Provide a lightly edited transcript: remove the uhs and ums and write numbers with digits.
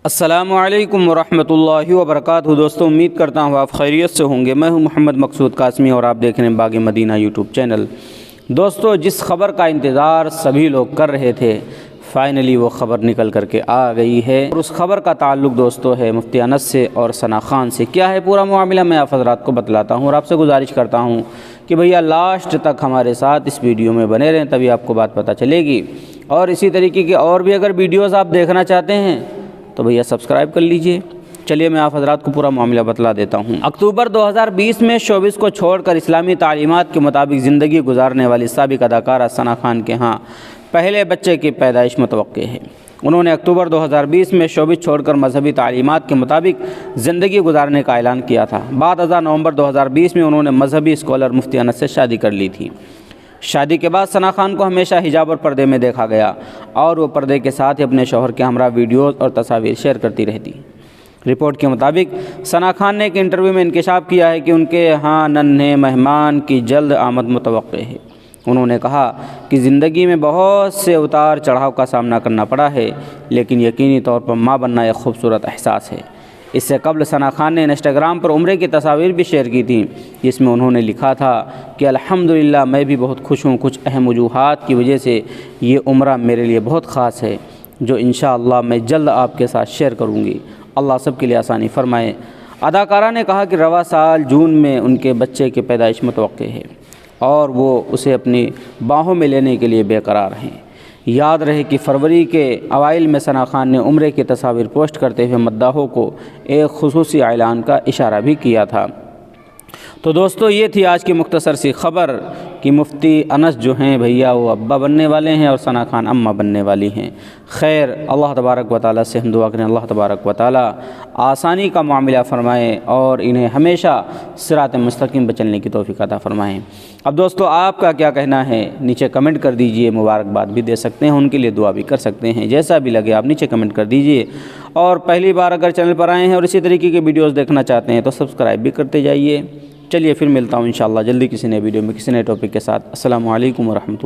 السلام علیکم ورحمۃ اللہ وبرکاتہ۔ دوستوں، امید کرتا ہوں آپ خیریت سے ہوں گے۔ میں ہوں محمد مقصود قاسمی اور آپ دیکھ رہے ہیں باغ مدینہ یوٹیوب چینل۔ دوستوں، جس خبر کا انتظار سبھی لوگ کر رہے تھے، فائنلی وہ خبر نکل کر کے آ گئی ہے، اور اس خبر کا تعلق دوستوں ہے مفتی انس سے اور ثنا خان سے۔ کیا ہے پورا معاملہ، میں آپ حضرات کو بتلاتا ہوں اور آپ سے گزارش کرتا ہوں کہ بھیا لاسٹ تک ہمارے ساتھ اس ویڈیو میں بنے رہیں، تبھی آپ کو بات پتہ چلے گی۔ اور اسی طریقے کی اور بھی اگر ویڈیوز آپ دیکھنا چاہتے ہیں تو بھیا سبسکرائب کر لیجئے۔ چلیے میں آپ حضرات کو پورا معاملہ بتلا دیتا ہوں۔ اکتوبر 2020 میں شوبز کو چھوڑ کر اسلامی تعلیمات کے مطابق زندگی گزارنے والی سابق اداکارہ ثنا خان کے ہاں پہلے بچے کی پیدائش متوقع ہے۔ انہوں نے اکتوبر 2020 میں شوبز چھوڑ کر مذہبی تعلیمات کے مطابق زندگی گزارنے کا اعلان کیا تھا۔ بعد ازاں نومبر 2020 میں انہوں نے مذہبی اسکالر مفتی انس سے شادی کر لی تھی۔ شادی کے بعد ثنا خان کو ہمیشہ حجاب اور پردے میں دیکھا گیا اور وہ پردے کے ساتھ ہی اپنے شوہر کے ہمراہ ویڈیوز اور تصاویر شیئر کرتی رہتی۔ رپورٹ کے مطابق ثنا خان نے ایک انٹرویو میں انکشاف کیا ہے کہ ان کے ہاں ننھے مہمان کی جلد آمد متوقع ہے۔ انہوں نے کہا کہ زندگی میں بہت سے اتار چڑھاؤ کا سامنا کرنا پڑا ہے، لیکن یقینی طور پر ماں بننا ایک خوبصورت احساس ہے۔ اس سے قبل ثنا خان نے انسٹاگرام پر عمرے کی تصاویر بھی شیئر کی تھیں، جس میں انہوں نے لکھا تھا کہ الحمدللہ میں بھی بہت خوش ہوں، کچھ اہم وجوہات کی وجہ سے یہ عمرہ میرے لیے بہت خاص ہے، جو انشاءاللہ میں جلد آپ کے ساتھ شیئر کروں گی۔ اللہ سب کے لیے آسانی فرمائے۔ اداکارہ نے کہا کہ رواں سال جون میں ان کے بچے کی پیدائش متوقع ہے اور وہ اسے اپنی باہوں میں لینے کے لیے بے قرار ہیں۔ یاد رہے کہ فروری کے اوائل میں ثنا خان نے عمرے کی تصاویر پوسٹ کرتے ہوئے مداحوں کو ایک خصوصی اعلان کا اشارہ بھی کیا تھا۔ تو دوستو، یہ تھی آج کی مختصر سی خبر کہ مفتی انس جو ہیں بھیا وہ ابا بننے والے ہیں اور ثنا خان اماں بننے والی ہیں۔ خیر، اللہ تبارک و تعالیٰ سے ہم دعا کریں اللہ تبارک و تعالیٰ آسانی کا معاملہ فرمائے اور انہیں ہمیشہ صراط مستقیم پر چلنے کی توفیق عطا فرمائیں۔ اب دوستو، آپ کا کیا کہنا ہے نیچے کمنٹ کر دیجئے، مبارکباد بھی دے سکتے ہیں، ان کے لیے دعا بھی کر سکتے ہیں، جیسا بھی لگے آپ نیچے کمنٹ کر دیجئے۔ اور پہلی بار اگر چینل پر آئے ہیں اور اسی طریقے کی ویڈیوز دیکھنا چاہتے ہیں تو سبسکرائب بھی کرتے جائیے۔ چلیے پھر ملتا ہوں انشاءاللہ جلدی کسی نئے ویڈیو میں کسی نئے ٹاپک کے ساتھ۔ السلام علیکم ورحمۃ اللہ۔